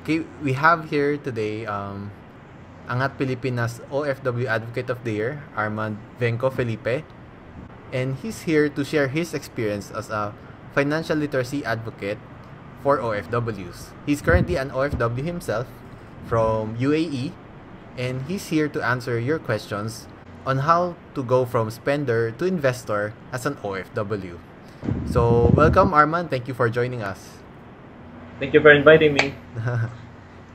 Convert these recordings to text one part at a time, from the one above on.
Okay, we have here today Angat Pilipinas OFW Advocate of the Year, Armand Venco Felipe, and he's here to share his experience as a financial literacy advocate for OFWs. He's currently an OFW himself from UAE, and he's here to answer your questions on how to go from spender to investor as an OFW. So, welcome Armand. Thank you for joining us. Thank you for inviting me,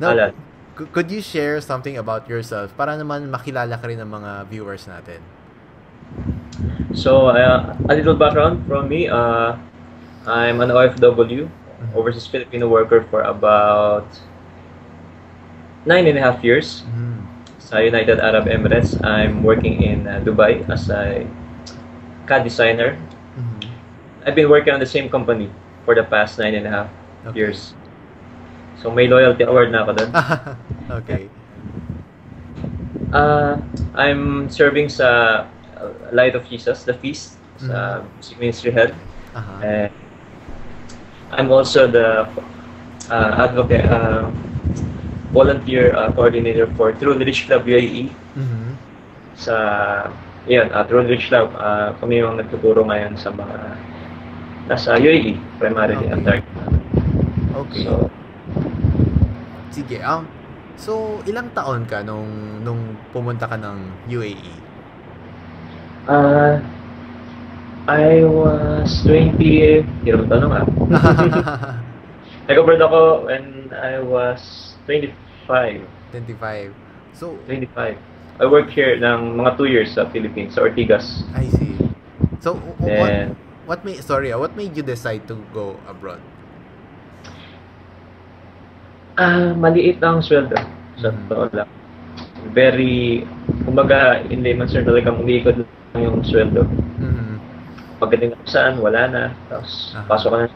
Now, Alan. could you share something about yourself para naman makilala ka rin ng mga viewers natin? So, a little background from me. I'm an OFW, overseas Filipino worker for about 9.5 years sa United Arab Emirates. I'm working in Dubai as a CAD designer. I've been working on the same company for the past 9.5 years. So, may loyalty award na ako doon. Okay. I'm serving sa Light of Jesus, the Feast, sa Music Ministry Head. And I'm also the advocate, volunteer coordinator for True Rich Club UAE. Sa, True Rich Club, kami yung nagtuturo ngayon sa mga nasa UAE, primarily, ang target namin. Okay. Sige, so ilang taon ka nung pumunta ka ng UAE? I was 20, hirap tanong Nag-abroad ako when I was 25. 25. So, 25. I worked here ng mga 2 years sa Philippines, sa Ortigas. I see. So, Then, what made you decide to go abroad? maliit ang sweldo. Sa totoo lang. Very, kumbaga, in layman's terms, talagang umiikot lang yung sweldo. Pagdating ako saan, wala na. Tapos, pasok ka na.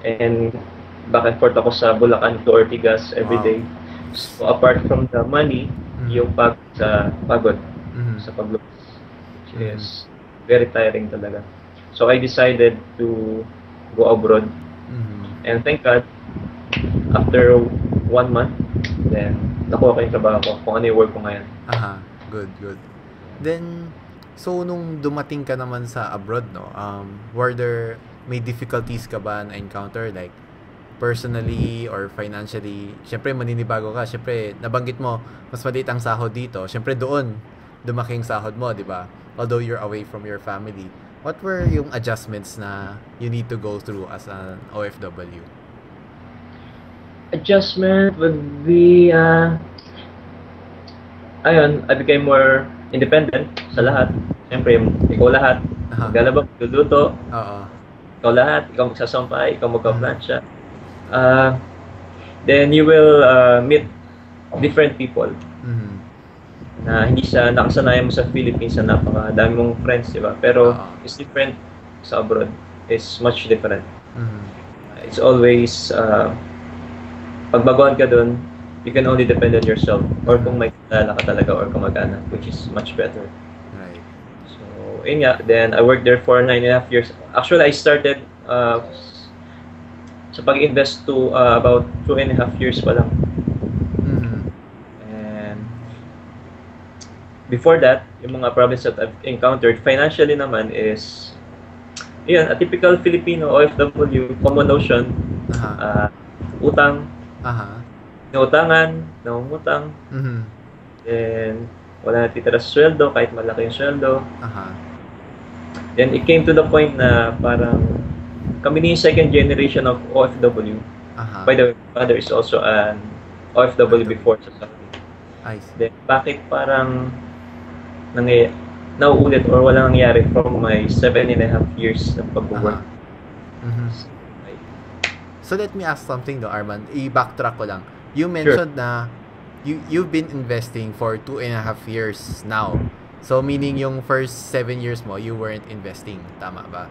And, back and forth ako sa Bulacan to Ortigas every day. So, apart from the money, yung pagod sa paglabas, which is very tiring talaga. So, I decided to go abroad. And thank God, after 1 month, then nakuha ko yung trabaho ko, kung ano yung work ko ngayon. Good. Then, so nung dumating ka naman sa abroad, no, may difficulties ka ba na encounter, like personally or financially? Syempre maninibago ka, syempre nabanggit mo mas maliit ang sahod dito, syempre doon lumaki yung sahod mo, di ba? Although you're away from your family, what were yung adjustments na you need to go through as an OFW? Adjustment would be, I became more independent sa lahat. Siyempre, ikaw lahat. Maglalaba, magluluto. Ikaw lahat. Ikaw magsasampay. Ikaw magka-plancha. Then you will meet different people. Na hindi siya nakasanayan mo sa Philippines na napakadami mong friends, di ba? Pero it's different sa abroad. It's much different. It's always, pagbaguhan ka dun, you can only depend on yourself or kung may kilala ka talaga or kamag-anak, which is much better. Right. So, then I worked there for 9.5 years. Actually, I started sa pag-invest to about 2.5 years pa lang. And before that, yung mga problems that I've encountered financially naman is, a typical Filipino OFW, common notion, utang, nautangan, naungutang, then wala natitira sa sweldo kahit malaki yung sweldo. Then it came to the point na parang kami ni second generation of OFW. By the way, father is also an OFW before sa Saudi. I see. Then bakit parang nauulit or walang nangyari from my 7.5 years na pag-work? So let me ask something though, Armand. I-backtrack ko lang. You mentioned na you've been investing for 2.5 years now. So meaning yung first 7 years mo, you weren't investing. Tama ba?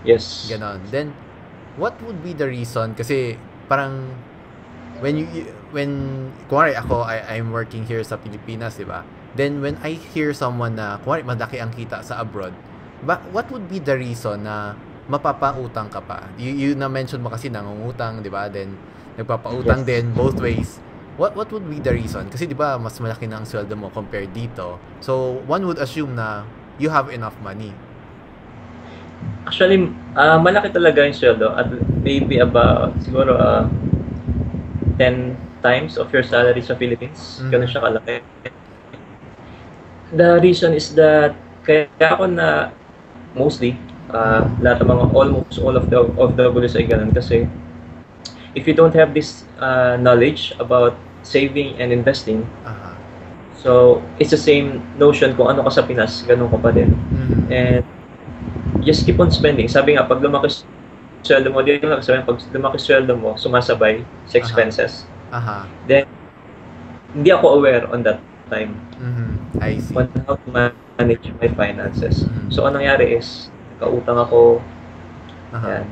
Yes. Ganon. Then, what would be the reason? Kasi parang kunwari ako, I'm working here sa Pilipinas, di ba? Then when I hear someone na, kunwari malaki ang kita sa abroad, what would be the reason na mapapautang ka pa. You na-mention mo kasi nangungutang, di ba? Then, nagpapautang din both ways. What would be the reason? Kasi di ba mas malaki na ang sweldo mo compared dito. So, one would assume na you have enough money. Actually, malaki talaga yung sweldo. At maybe about, siguro, 10 times of your salary sa Philippines. Ganun siya kalaki. The reason is that, kaya ako na, mostly, lahat ng mga, almost all of the OFWs ay ganun. Kasi, if you don't have this knowledge about saving and investing, so, it's the same notion kung ano ka sa Pinas, ganun ka pa din. And, just keep on spending. Sabi nga, pag lumaki sweldo mo, di lang sabi, pag lumaki sweldo mo, sumasabay sa expenses. Then, hindi ako aware on that time I see. on how to manage my finances. So, anong nangyari is, nakautang ako, yan,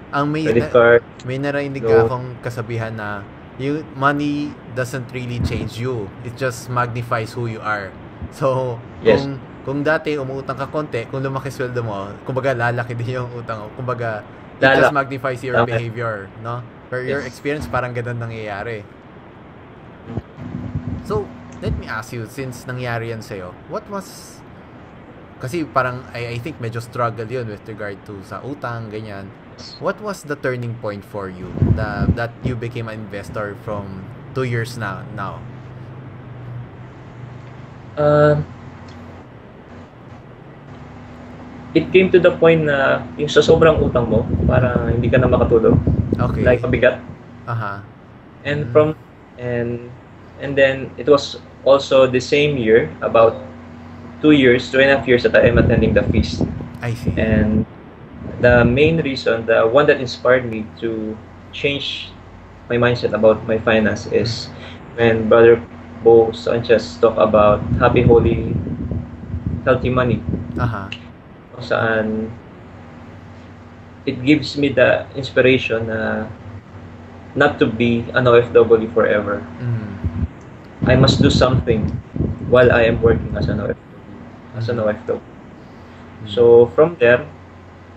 ang credit card. May narinig akong kasabihan na yung money doesn't really change you. It just magnifies who you are. So, Yes. kung dati umuutang ka konti, kung lumaki sweldo mo, kumbaga lalaki din yung utang mo. Kumbaga, it Lala. just magnifies your Okay. behavior, no? For your Yes. experience, parang ganun nangyayari. So, let me ask you, since nangyari yan sa'yo, what was... Kasi parang, I think medyo struggle yun with regard to sa utang, ganyan. What was the turning point for you that you became an investor from 2 years now? It came to the point na yung sa sobrang utang mo, parang hindi ka na makatulog. Okay. Like mabigat. Mm. And and then it was also the same year, about 2.5 years that I am attending the feast. I see. And the main reason, the one that inspired me to change my mindset about my finance is when Brother Bo Sanchez talk about Happy Holy Healthy Money. Kung saan it gives me the inspiration na not to be an OFW forever. I must do something while I am working as an OFW. So from there,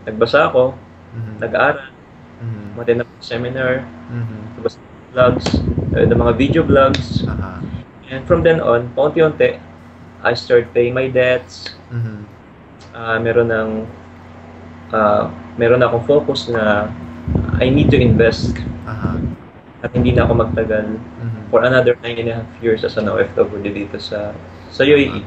nagbasa ako, nag-aaral, matin ng seminar, nagbasa ng vlogs, ng mga video vlogs, and from then on, paunti-unti, I start paying my debts. Meron akong focus na I need to invest at hindi na ako magtagal for another 9.5 years as an OFW dito sa UAE.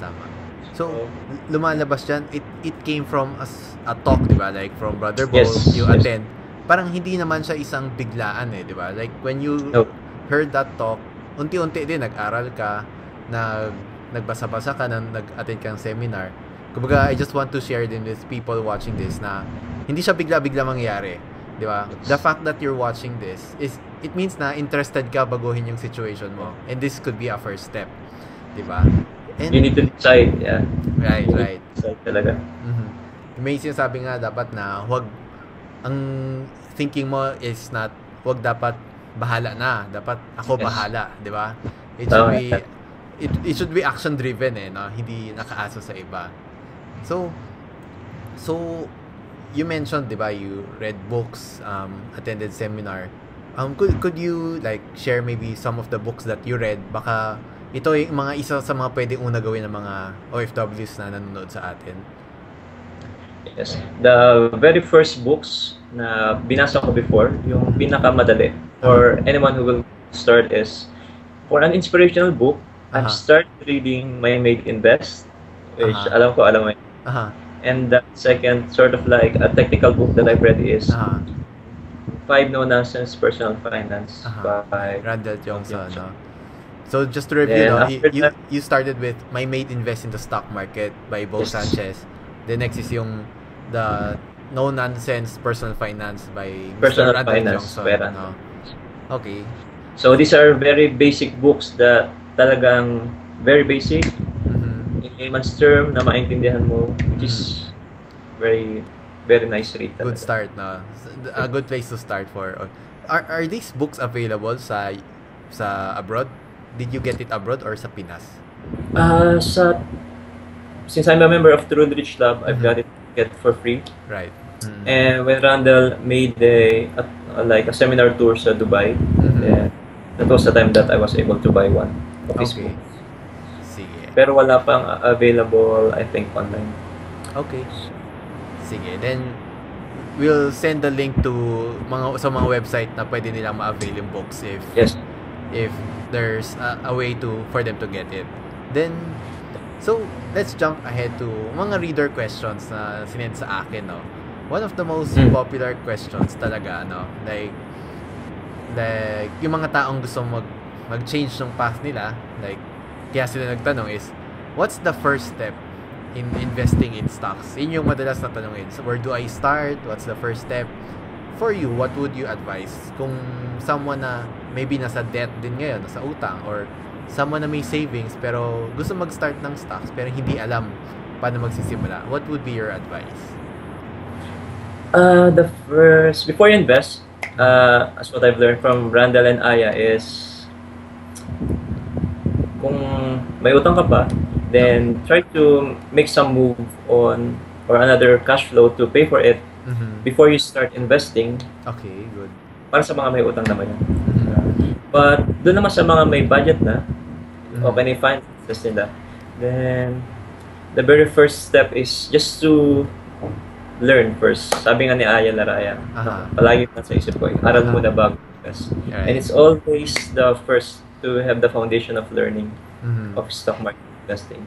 Tama. So, lumalabas dyan, it came from a talk, di ba? Like, from Brother Bo, you attend. Parang hindi naman siya isang biglaan di ba? Like, when you heard that talk, unti-unti din, nag-aral ka, nagbasa-basa ka, nag-attend kang seminar. Kumbaga, I just want to share din with people watching this na hindi siya bigla-bigla mangyari. Di ba? The fact that you're watching this, it means na interested ka baguhin yung situation mo. And this could be a first step. Di ba? And you need to decide, yeah. Right. Decide talaga. May sinasabi nga dapat na ang thinking mo is not, wag dapat bahala na. Dapat ako bahala, di ba? It should be action driven no? Hindi nakaasa sa iba. So you mentioned, di ba, you read books, attended seminar. Could you like share maybe some of the books that you read? Baka ito yung mga isa sa mga pwedeng una gawin ng mga OFWs na nanonood sa atin. Yes. The very first books na binasa ko before, yung pinakamadali for anyone who will start is for an inspirational book. I've started reading My Made Invest, which alam mo. And the second sort of like a technical book that I've read is 5 No-Nonsense Personal Finance by Randall Johnson. No? So just to review, you started with My Made Invest in the Stock Market by Bo Sanchez. The next is yung the No-Nonsense Personal Finance by Mr. Randall Johnson. No? Okay. So these are very basic books that talagang very basic in layman's term na maintindihan mo, which is very very nice read talaga. Good start na. A good place to start for. Are these books available sa abroad? Did you get it abroad or sa Pinas? Since I'm a member of the Roodrich Club, I've got it for free. Right. And when Randall made like a seminar tour sa Dubai, then that was the time that I was able to buy one of his Okay. books. Sige. Pero wala pang available, I think, online. Okay. Sige. Then, we'll send the link to sa mga website na pwede nilang ma-avail yung books Yes. if there's a way for them to get it. Then, so, let's jump ahead to mga reader questions na sinend sa akin, no? One of the most popular questions talaga, no? Like, yung mga taong gusto mag-change ng path nila, like, kaya sila nagtanong is, what's the first step in investing in stocks? Yun yung madalas na tanongin. So, where do I start? What's the first step? For you, what would you advise? Kung someone na maybe nasa debt din ngayon, nasa utang, or someone na may savings pero gusto mag-start ng stocks pero hindi alam paano magsisimula, what would be your advice? Before you invest, as what I've learned from Randall and Aya is, kung may utang ka pa, then try to make some move on or another cash flow to pay for it before you start investing. Okay, good. Para sa mga may utang naman yan. But doon naman sa mga may budget na, okay na yung finances nila, then the very first step is just to learn first. Sabi nga ni Aya Laraya, palagi pa sa isip ko, aral mo na bago invest. Right. And it's always the first to have the foundation of learning of stock market investing.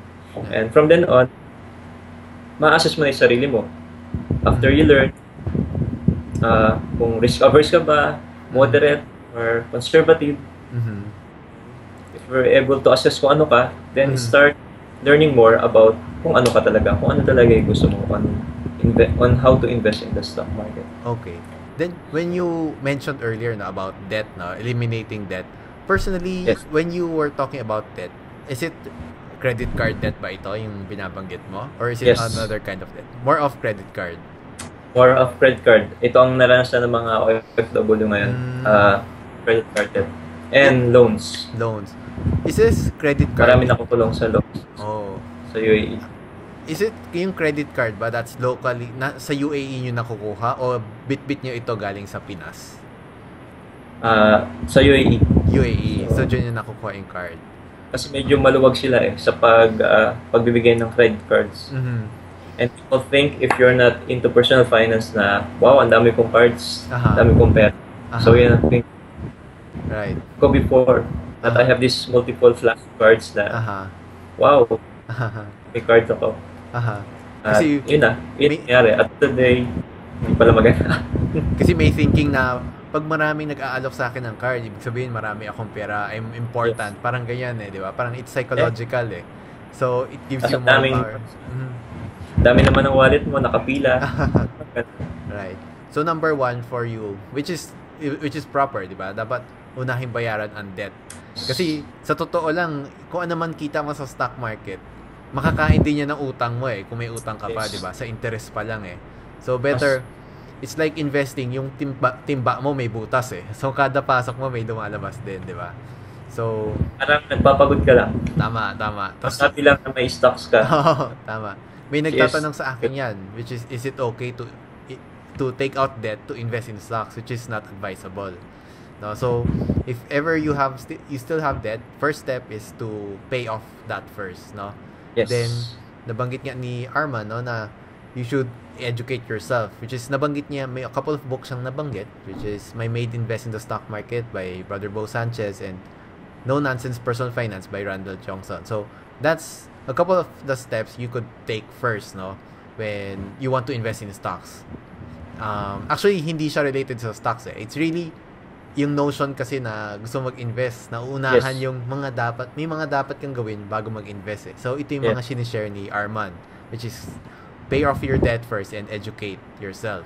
And from then on, ma-assess mo na yung sarili mo. After you learn, kung risk-averse ka ba, moderate, or conservative, if you're able to assess kung ano ka, then start learning more about kung ano ka talaga, kung ano talaga yung gusto mo on how to invest in the stock market. Okay. Then, when you mentioned earlier na about debt, eliminating debt, personally, Yes. when you were talking about debt, is it credit card debt ba ito yung binabanggit mo? Or is it Yes. another kind of debt? More of credit card? More of credit card. Ito ang naranasan ng mga OFW ngayon. Credit card debt. And loans. Loans. Is this credit card? Marami nakukulong sa loans Oh. sa UAE. Is it yung credit card ba that's locally, sa UAE nyo nakukuha o bit-bit nyo ito galing sa Pinas? Sa UAE. UAE. So, dyan nyo nakukuha yung card. Kasi medyo maluwag sila sa pagbibigay ng credit cards. And people think if you're not into personal finance na, wow, ang dami kong cards, ang dami kong pera. So yun ang think Right. ko before that I have these multiple flash cards na, wow, may cards ako. Kasi yun nangyari. At today, hindi pala maganda. kasi may thinking na pag maraming nag-aalok sa akin ng card, ibig sabihin marami akong pera, I'm important. Parang ganyan di ba? Parang it's psychological So, it gives you more power. Dami naman ng wallet mo, nakapila. Right. So, number one for you, which is proper, di ba? Dapat unahing bayaran ang debt. Kasi, sa totoo lang, kung ano man kita mo sa stock market, makakain din niya ng utang mo kung may utang ka pa, di ba? Sa interest pa lang So, better, it's like investing, yung timba mo may butas So, kada pasok mo may lumalabas din, di ba? So, parang nagpapagod ka lang. Tama. Tapos sabi lang na may stocks ka. Tama. May nagtatanong sa akin yan, which is it okay to take out debt to invest in stocks, which is not advisable. No, so if ever you still have debt, first step is to pay off that first, no? Yes. Then nabanggit nga ni Arman na you should educate yourself, which is nabanggit niya, may a couple of books siyang nabanggit, which is My Maid Invest in the Stock Market by Brother Bo Sanchez and No Nonsense Personal Finance by Randall Johnson. So that's a couple of the steps you could take first, no, when you want to invest in stocks. Actually, hindi siya related sa stocks It's really yung notion kasi na gusto mag-invest, na unahan yung may mga dapat kang gawin bago mag-invest So, ito yung mga sinishare ni Arman, which is pay off your debt first and educate yourself.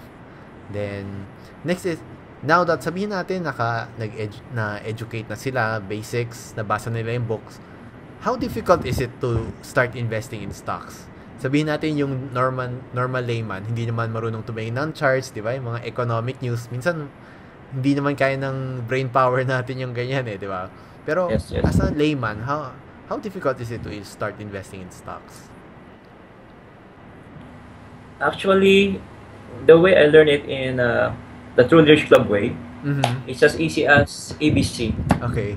Then, next is, now that sabihin natin na-educate na sila, basics, nabasa nila yung books, how difficult is it to start investing in stocks? Sabihin natin yung normal layman, hindi naman marunong tumingin ng charts, di ba? Yung mga economic news, minsan hindi naman kaya ng brain power natin yung ganyan di ba? Pero as a layman, how difficult is it to start investing in stocks? Actually, the way I learned it in the True Leaders Club way, Mm-hmm. it's as easy as ABC. Okay.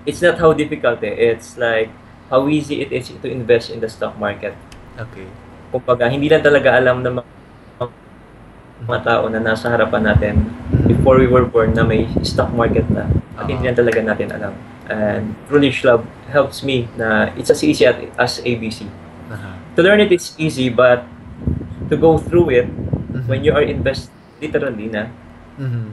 It's not how difficult it's like how easy it is to invest in the stock market. Okay. Kumbaga, hindi lang talaga alam ng mga tao na nasa harapan natin before we were born na may stock market na. At hindi lang talaga natin alam. And True Leaders Club helps me na it's as easy as ABC. To learn it, it's easy, but to go through it when you are invest literally na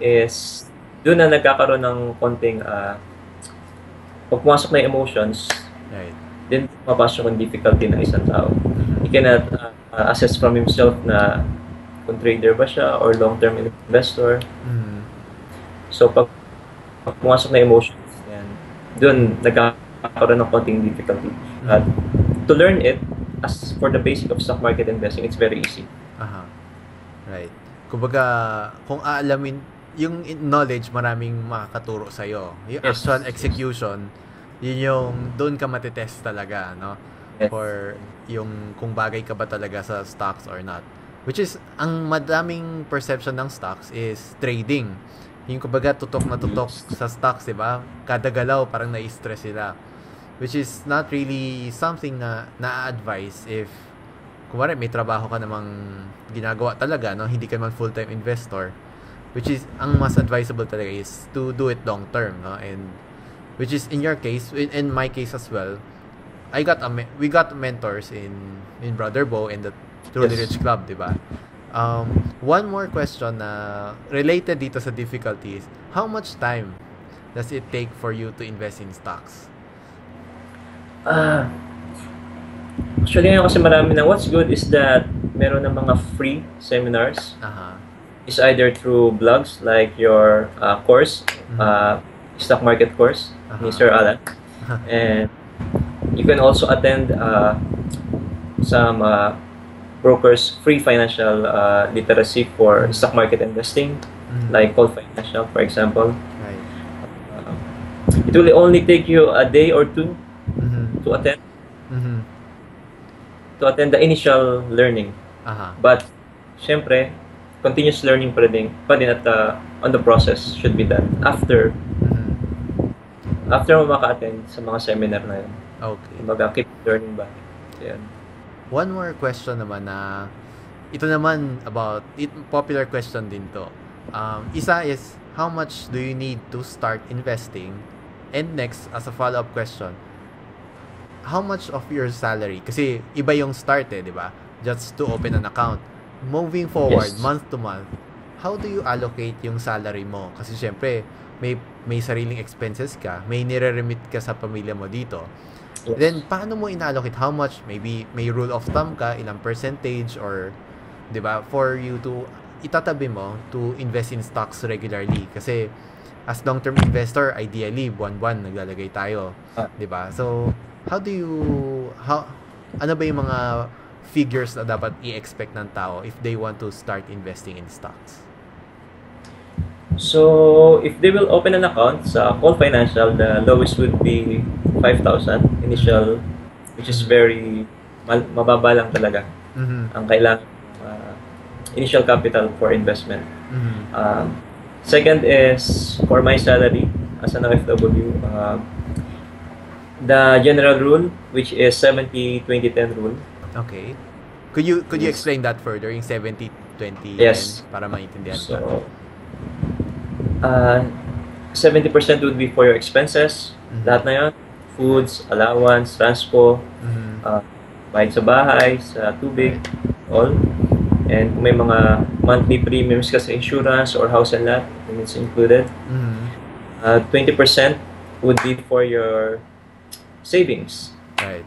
is doon na nagkakaroon ng konting pag pumasok na yung emotions, Right. then mapasok ang difficulty ng isang tao. He cannot assess from himself na kung trader ba siya or long-term investor. So pag pumasok na emotions, yan, doon nagkakaroon ng konting difficulty. To learn it, as for the basic of stock market investing, it's very easy. Right. Kumbaga, kung aalamin yung knowledge, maraming makakaturo sa'yo. Yung actual execution, yun yung doon ka matitest talaga, no? Yes. For yung kung bagay ka ba talaga sa stocks or not. Which is, ang madaming perception ng stocks is trading. Yung kumbaga, tutok na tutok sa stocks, diba? Kada galaw, parang na-stress sila. Which is not really something na na-advise if kumari may trabaho ka namang ginagawa talaga, no? Hindi ka naman full-time investor. Which is, ang mas advisable talaga is to do it long-term, no? And which is in your case, in my case as well, we got mentors in Brother Bo and the True Leaders Club, diba? One more question na related dito sa difficulties, how much time does it take for you to invest in stocks? Actually, ngayon kasi marami na. What's good is that meron ng mga free seminars. It's either through blogs like your course, stock market course, ni Sir Alan. And you can also attend some brokers free financial literacy for stock market investing, like Cold Financial, for example. Right. It will only take you a day or two to attend. To attend the initial learning. But syempre, continuous learning pa din at on the process should be done after mo maka-attend sa mga seminar na yun. Okay. Kumbaga, keep learning ba? Yan. One more question naman na ito naman about popular question din to. Isa is how much do you need to start investing? And next, as a follow-up question, how much of your salary, kasi iba yung start di ba? Just to open an account. Moving forward, month to month, how do you allocate yung salary mo? Kasi syempre, may sariling expenses ka, may nire-remit ka sa pamilya mo dito. Then, paano mo inallocate? How much? Maybe may rule of thumb ka, ilang percentage, or, di ba, for you to, itatabi mo to invest in stocks regularly. Kasi, as long-term investor, ideally, buwan-buwan naglalagay tayo. Di ba? So, ano ba yung mga figures na dapat i-expect ng tao if they want to start investing in stocks? So, if they will open an account sa Cold Financial, the lowest would be 5,000 initial, which is very mababa lang talaga. Ang kailangan initial capital for investment. Second is for my salary as an OFW, the general rule, which is 70-20-10 rule. Okay. Could you explain that further, yung 70-20-10, para maintindihan ko? So, 70% would be for your expenses, lahat na yun, foods, allowance, transpo, bayad sa bahay, sa tubig, all. And kung may mga monthly premiums ka sa insurance or house and lot, then it's included. 20% would be for your savings. Right.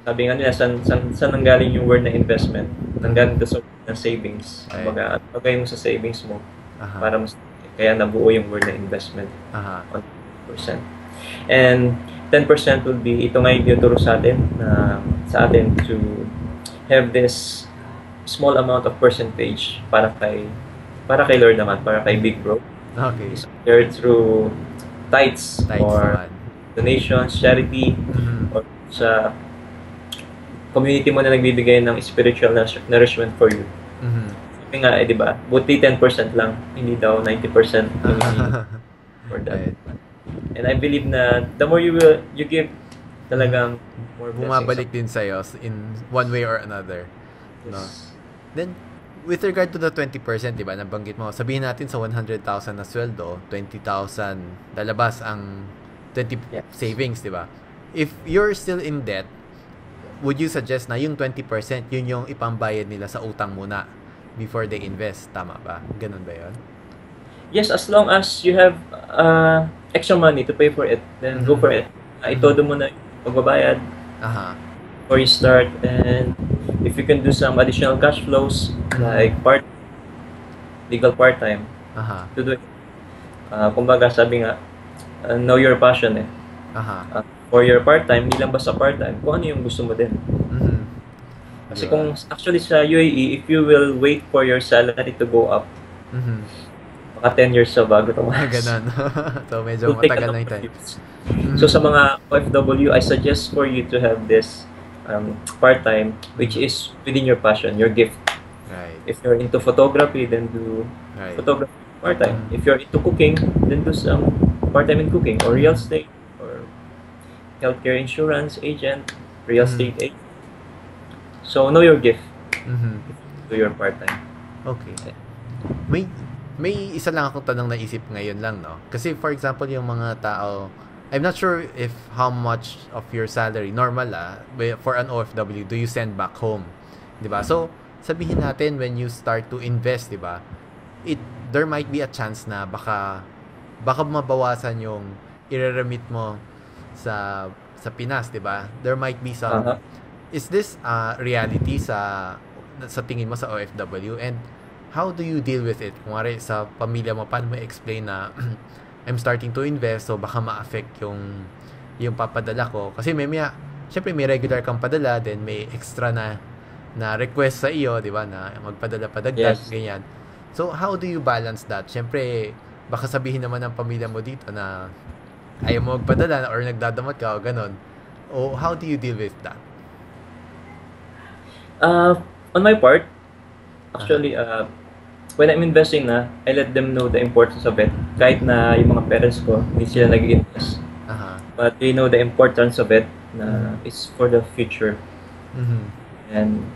Sabi nga nila, saan nanggaling yung word na investment? Nanggaling sa ng savings. Kumbaga, pagay mo sa savings mo, para mas kaya nabuo yung word na investment. 100%. And 10% will be, ito nga yung tinuturo sa atin to have this small amount of percentage para kay Lord naman, para kay Big Bro. Okay. Is shared through tithes or donations, charity, or sa community mo na nagbibigay ng spiritual nourishment for you. Kasi nga, di ba? Buti 10% lang. Hindi daw 90% yung for that. Right. And I believe na the more you give, talagang more bumabalik din sa'yo in one way or another. Yes. No? Then, with regard to the 20%, di ba, nabanggit mo, sabihin natin sa 100,000 na sweldo, 20,000 lalabas ang 20 savings, di ba? If you're still in debt, would you suggest na yung 20%, yun yung ipambayad nila sa utang muna before they invest? Tama ba? Ganun ba yun? Yes, as long as you have extra money to pay for it, then go for it. Itodo mo na yung pagbabayad before you start. And if you can do some additional cash flows, like legal part-time, to do it. Kumbaga, sabi nga, know your passion eh. For your part-time, hindi lang basta part-time, kung ano yung gusto mo din. Kasi kung actually sa UAE, if you will wait for your salary to go up, baka 10 years sa bago tumaas. Ganun. So, medyo matagal na yung time. So, sa mga OFW, I suggest for you to have this part-time, which is within your passion, your gift. Right. If you're into photography, then do photography part-time. If you're into cooking, then do some part-time in cooking, or real estate, or healthcare insurance agent, real estate agent. So, know your gift. Do your part-time. Okay. May isa lang akong tanong naisip ngayon lang, no? Kasi for example, yung mga tao, I'm not sure if how much of your salary, normal for an OFW, do you send back home? Diba? So, sabihin natin when you start to invest, diba? There might be a chance na baka mabawasan yung i-remit mo sa Pinas, diba? There might be some... Is this reality sa tingin mo sa OFW? And how do you deal with it? Kung sa pamilya mo, paano mo explain na I'm starting to invest, so baka ma-affect yung papadala ko? Kasi syempre may regular kang padala, then may extra na request sa iyo, di ba, na magpadala pa dagdag, ganyan. So, how do you balance that? Syempre, baka sabihin naman ng pamilya mo dito na ayaw mo magpadala or nagdadamot ka o ganon. O how do you deal with that? On my part, actually, when I'm investing I let them know the importance of it. Kahit na yung mga parents ko, hindi sila nag-invest. But they know the importance of it na it's for the future. And,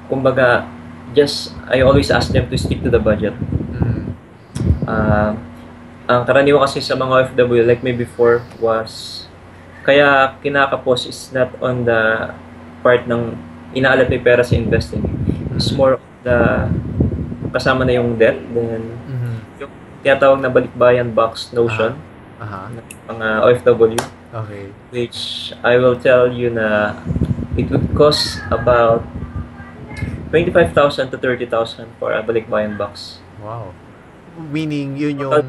kumbaga, I always ask them to stick to the budget. Ang karaniwan kasi sa mga OFW, like me before, was, kaya kinakapos is not on the part ng inaalat may pera sa investing. It's more of the kasama na yung debt, then yung tinatawag na balikbayan box notion ng mga OFW, which I will tell you na it would cost about 25,000 to 30,000 for a balikbayan box. Wow. Meaning yun yung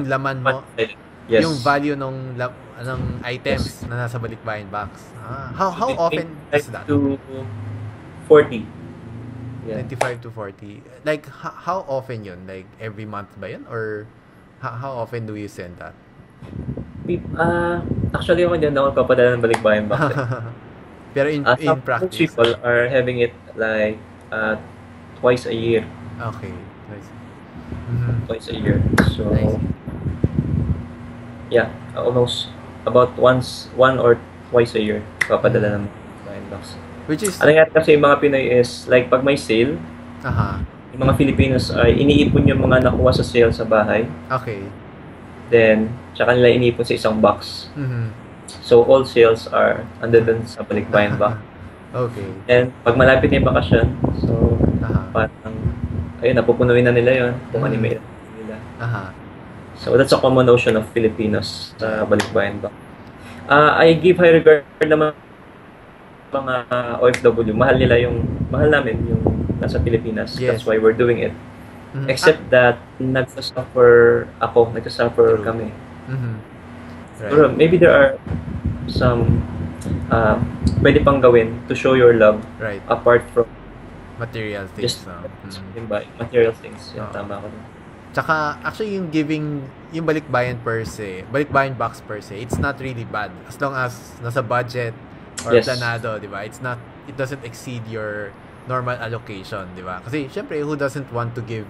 laman mo, yung value ng items na nasa balikbayan box. How often is that? To 40. 25 to 40. Like, how often yun? Like, every month ba yun? Or how often do you send that? Actually, ako dyan ako papadala ng balikbayan box. Pero in practice? Most people are having it like twice a year. Okay. Nice. Twice a year. So, yeah, almost about one or twice a year papadala ng balikbayan box. Which is... Ano nga kasi yung mga Pinoy is, like, pag may sale, yung mga Filipinos ay iniipon yung mga nakuha sa sale sa bahay. Okay. Then, tsaka nila iniipon sa isang box. So, all sales are under dun sa balikbayan box. Okay. And, pag malapit na yung bakasyon, so, parang, ayun, napupunuin na nila yun, kung ano yung nila. So, that's a common notion of Filipinos sa balikbayan box. I give high regard naman mga OFW, mahal namin yung nasa Pilipinas. Yes. That's why we're doing it. Except that nagsasuffer kami. Right. So maybe there are some pwede pang gawin to show your love apart from material things. Just material things. Tama ko. Tsaka, actually, yung giving, yung balikbayan box per se, it's not really bad. As long as nasa budget or planado, di ba? It doesn't exceed your normal allocation, di ba? Kasi syempre, who doesn't want to give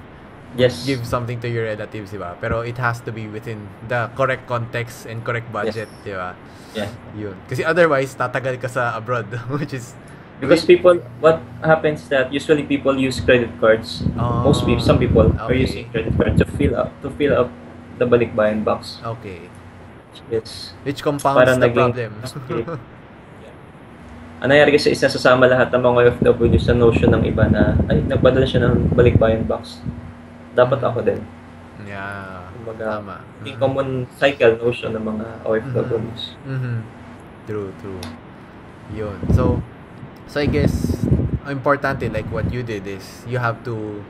something to your relatives, di ba? Pero it has to be within the correct context and correct budget, di ba? Yeah. Yun. Kasi otherwise, tatagal ka sa abroad, which is... Because what happens that usually people use credit cards. Some people are using credit cards to fill up the balikbayan box. Okay. Yes. Which compounds the problem. Ang nangyari kasi isa sasama lahat ng mga OFW sa notion ng iba na, ay, nagpadala siya ng balikbayan box. Dapat ako din. Yeah. Tama. Yung common cycle notion ng mga OFWs. True. Yun. So I guess, importante, like what you did is, you have to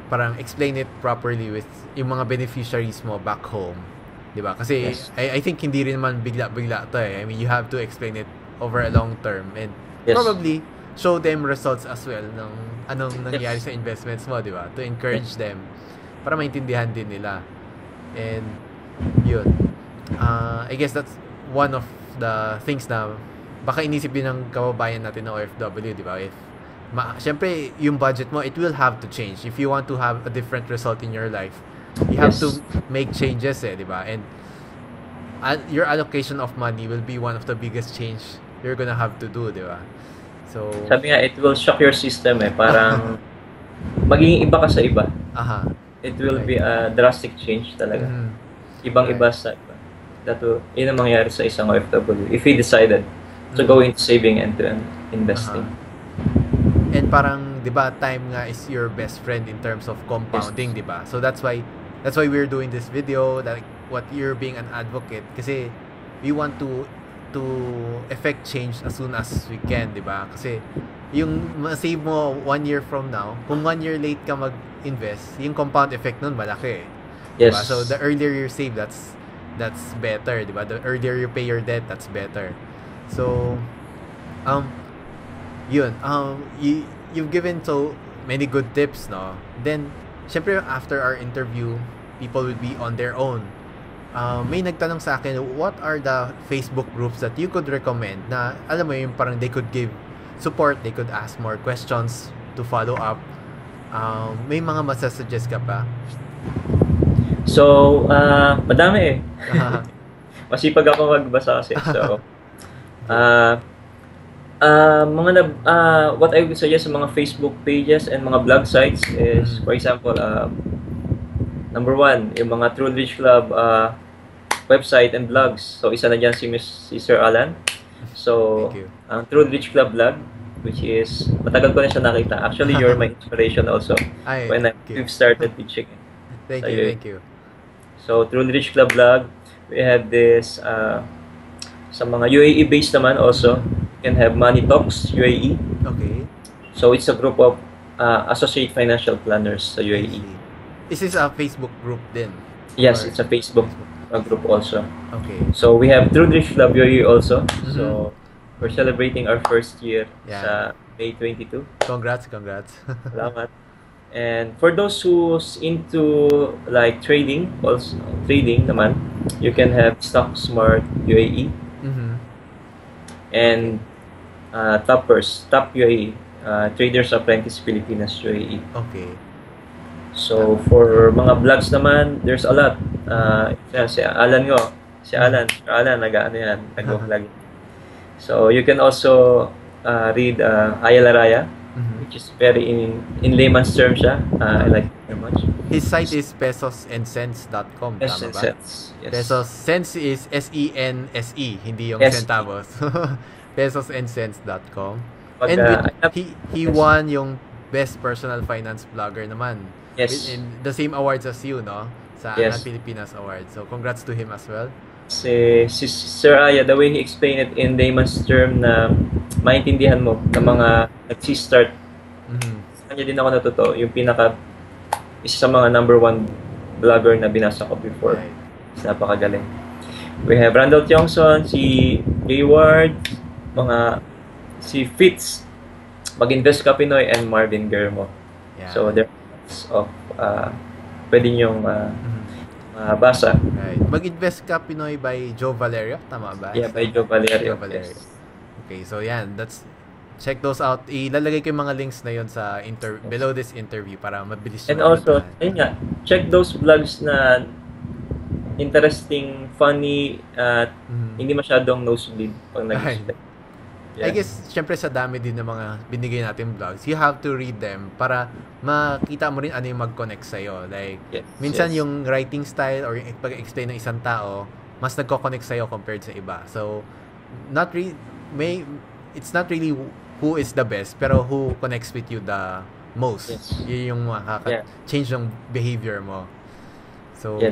parang explain it properly with yung mga beneficiaries mo back home. Diba? Kasi, I think hindi rin naman bigla-bigla to eh. I mean, you have to explain it over a long term and probably show them results as well ng anong nangyari sa investments mo, diba? To encourage them para maintindihan din nila. And, yun. I guess that's one of the things na baka inisip din ng kababayan natin na OFW, di ba? Siyempre, yung budget mo, it will have to change. If you want to have a different result in your life, you have to make changes, di ba? And your allocation of money will be one of the biggest change you're gonna have to do, di ba? So, sabi nga, it will shock your system parang magiging iba ka sa iba. It will be a drastic change talaga. Ibang-iba sa iba. Yun ang mangyayari sa isang OFW if he decided to go into saving and to investing. And parang, di ba, time nga is your best friend in terms of compounding, di ba? So that's why we're doing this video, like what you're being an advocate, kasi we want to effect change as soon as we can, di ba? Kasi yung save mo 1 year from now, kung 1 year late ka mag-invest, yung compound effect nun malaki. Yes. Diba? So the earlier you save, that's better, di ba? The earlier you pay your debt, that's better. So, yun. You've given so many good tips, no? Then, syempre, after our interview, people will be on their own. May nagtanong sa akin, what are the Facebook groups that you could recommend na, alam mo yung parang they could give support, they could ask more questions to follow up. May mga masasuggest ka pa? So, madami Masipag ako magbasa kasi. So, what I would suggest sa mga Facebook pages and mga blog sites is, for example, number 1, yung mga True Rich Club website and blogs. So, isa na dyan si Sir Alan. So, ang True Rich Club blog, which is, matagal ko na siya nakita. Actually, you're my inspiration also when we've started teaching. Thank you. So, True Rich Club blog, we have this, sa mga UAE-based naman also, you can have Money Talks UAE. Okay. So, it's a group of associate financial planners sa UAE. Is this a Facebook group din? Yes, it's a Facebook group also. Okay. So, we have True Rich Club UAE also. So, we're celebrating our first year sa May 22. Congrats. Salamat. And for those who's into like trading naman, you can have Stock Smart UAE. And Top UAE, Traders Apprentice Pilipinas UAE. Okay. So for mga blogs naman, there's a lot. Si Alan nag-ano yan, nag-vlog. So you can also read Ayala Raya, which is very in layman's terms siya. I like it very much. His site is pesosandcents.com, tama ba? Yes. Pesos Sense is SENSE, hindi yung centavos. pesosandcents.com. And he won yung best personal finance blogger naman. Yes. In the same awards as you, no? Sa Anat Pilipinas Awards. So congrats to him as well. Si Sir Aya, the way he explained it in layman's term na maintindihan mo ng mga nagsi-start. Sa kanya din ako natuto. Yung isa sa mga number 1 blogger na binasa ko before. Right. Napakagaling. We have Randall Tiongson, si Gayward, si Fitz, Mag-Invest Ka Pinoy, and Marvin Germo. Yeah. So there of pwede nyong basa. Right. Mag-Invest Ka Pinoy by Joe Valerio, tama ba? Yeah, by Joe Valerio. Yes. Okay, so yan, that's check those out. Ilalagay ko yung mga links na yon sa below this interview para mabilis And nyo also, mapuntahan. ayun nga, check those vlogs na interesting, funny, at hindi masyadong nosebleed pag nag-expect. I guess, syempre sa dami din ng mga binigay natin vlogs, you have to read them para makita mo rin ano yung mag-connect sa'yo. Like, minsan yung writing style or yung pag-explain ng isang tao, mas nagko-connect sa'yo compared sa iba. So, it's not really who is the best, pero who connects with you the most. Yun yung makaka-change ng behavior mo. So,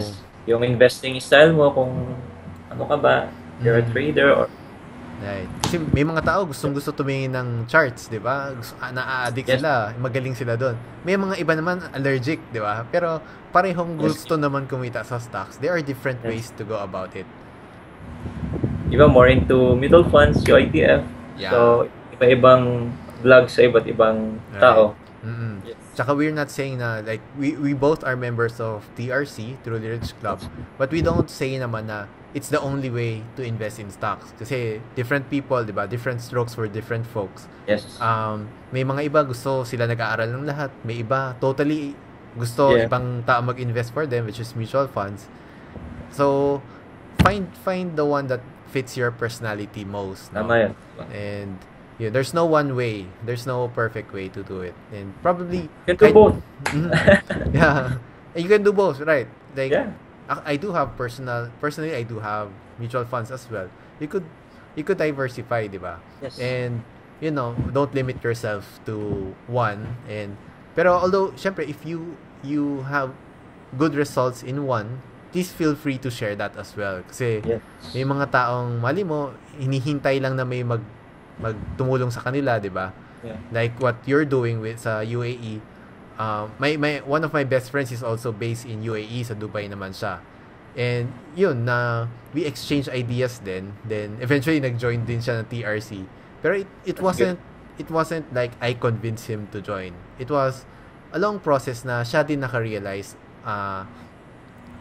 yung investing style mo, kung ano ka ba, you're a trader or... Right. Kasi may mga tao gustong-gusto tumingin ng charts, di ba? Na-addict sila, magaling sila doon. May mga iba naman allergic, di ba? Pero parehong gusto naman kumita sa stocks. There are different ways to go about it. Iba more into mutual funds, yung ETF. So, iba-ibang vlogs sa iba't ibang tao. Tsaka we're not saying na, like, we both are members of TRC, Truly Rich Club, but we don't say naman na it's the only way to invest in stocks. Kasi different people, di ba? Different strokes for different folks. May mga iba gusto sila nag-aaral ng lahat. May iba totally gusto ibang tao mag-invest for them, which is mutual funds. So, find the one that fits your personality most. No? Tama yan. And there's no one way. There's no perfect way to do it. And probably you can do both. And you can do both, right? Like I do have personally I do have mutual funds as well. You could diversify, di ba? And don't limit yourself to one. And pero although syempre if you have good results in one, please feel free to share that as well. Kasi may mga taong mali mo hinihintay lang na may magtumulong sa kanila, di ba? Like what you're doing with sa UAE. My one of my best friends is also based in UAE, sa Dubai naman siya. And yun na we exchange ideas then eventually nag-join din siya ng TRC. Pero it wasn't like I convinced him to join. It was a long process na siya din naka-realize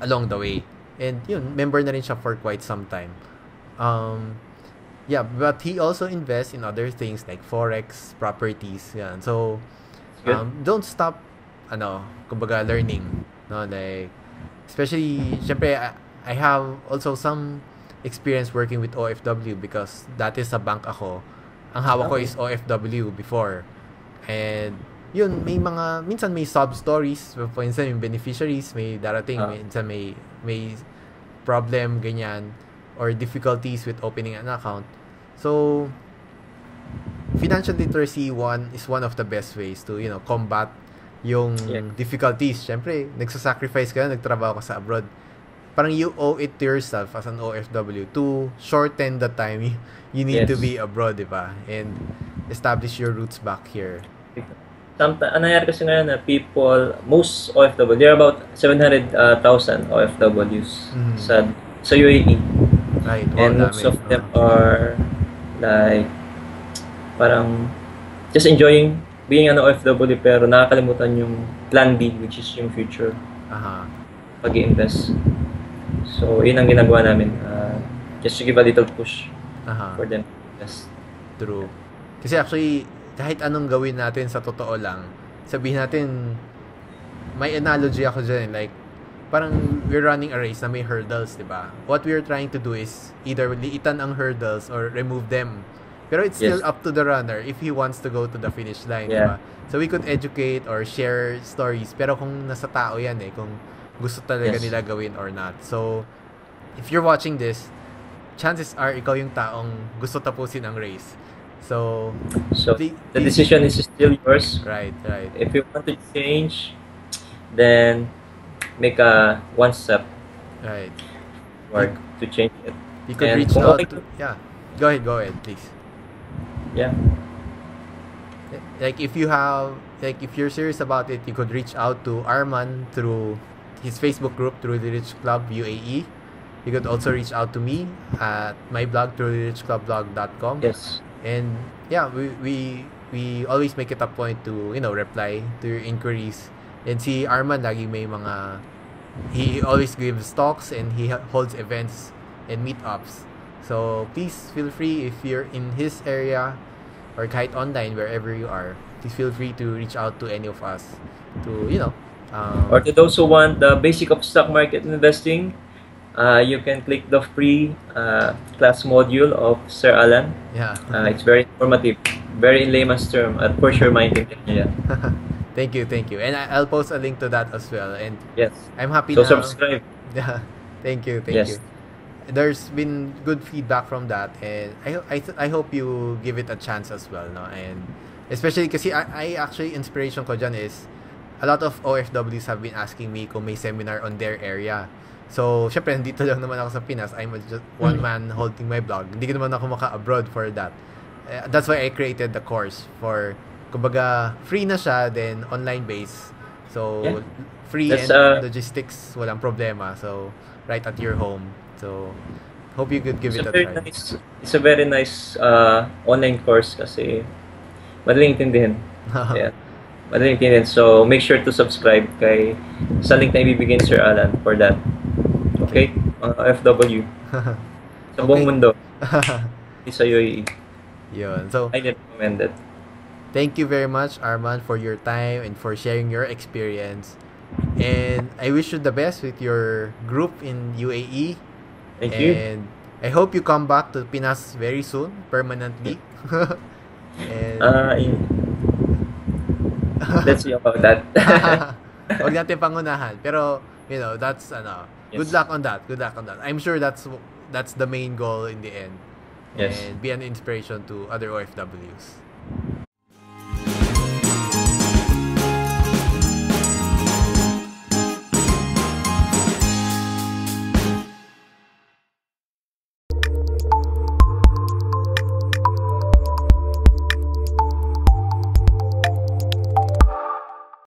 along the way. And yun, member na rin siya for quite some time. But he also invests in other things like forex, properties, yan. So don't stop kumbaga learning, no? Like especially syempre I have also some experience working with OFW because dati sa bank ako. Ang hawak ko is OFW before. And yun, minsan may sub stories, minsan yung beneficiaries may darating, minsan may problem ganyan or difficulties with opening an account. So financial literacy is one of the best ways to combat yung difficulties. Syempre nagsasacrifice ka na, nagtrabaho ka sa abroad, parang you owe it to yourself as an OFW to shorten the time you need to be abroad, diba? And establish your roots back here. Ang nangyari kasi ngayon na most OFW, there are about 700,000 OFWs sa UAE. Right. And most of them are like parang just enjoying being an OFW pero nakakalimutan yung plan B, which is yung future pag-i-invest. So yun ang ginagawa namin, just to give a little push for them to invest. True. Kasi actually kahit anong gawin natin sa totoo lang, sabihin natin may analogy ako dyan, like parang we're running a race na may hurdles, diba? What we're trying to do is either liitan ang hurdles or remove them. Pero it's still up to the runner if he wants to go to the finish line, diba? So we could educate or share stories, pero kung nasa tao yan kung gusto talaga nila gawin or not. So if you're watching this, chances are ikaw yung taong gusto tapusin ang race. So the decision is still yours. Right. If you want to change, then make a one step to change it. You could reach out to, go ahead please. Like if you're serious about it, you could reach out to Arman through his Facebook group, through the Rich Club UAE. You could also reach out to me at my blog, throughtherichclubblog.com. And we always make it a point to reply to your inquiries. And si Arman lagi may he always gives talks and he holds events and meetups. So please feel free if you're in his area or kahit online, wherever you are, please feel free to reach out to any of us to, Or to those who want the basic of stock market investing, you can click the free class module of Sir Alan. yeah. It's very informative, very in layman's term, at for sure maintindihan niyo yan. Thank you. And I'll post a link to that as well. And Yes. I'm happy So na. subscribe. Yeah. Thank you. Yes. There's been good feedback from that, and I hope you give it a chance as well, no? And especially kasi I actually inspiration ko dyan is a lot of OFWs have been asking me kung may seminar on their area. So, syempre, dito lang naman ako sa Pinas. I'm just one man holding my blog. Hindi ko naman ako maka-abroad for that. That's why I created the course for, kumbaga, free na siya, then online-based. So, Yeah. free That's, and logistics, walang problema. So, right at your home. So, hope you could give it a try. It's a very nice online course kasi madaling intindihin. Yeah. Madaling intindihin. So, make sure to subscribe sa link na ibibigay ni Sir Alan for that. Okay? Mga FW. Sa buong mundo. Hindi sa UAE. Yun. So, I recommend it. thank you very much, Arman, for your time and for sharing your experience. And I wish you the best with your group in UAE. Thank you. And I hope you come back to Pinas very soon, permanently. And let's see about that. Huwag natin pangunahan. Pero, that's Yes. Good luck on that. I'm sure that's the main goal in the end. Yes. And be an inspiration to other OFWs.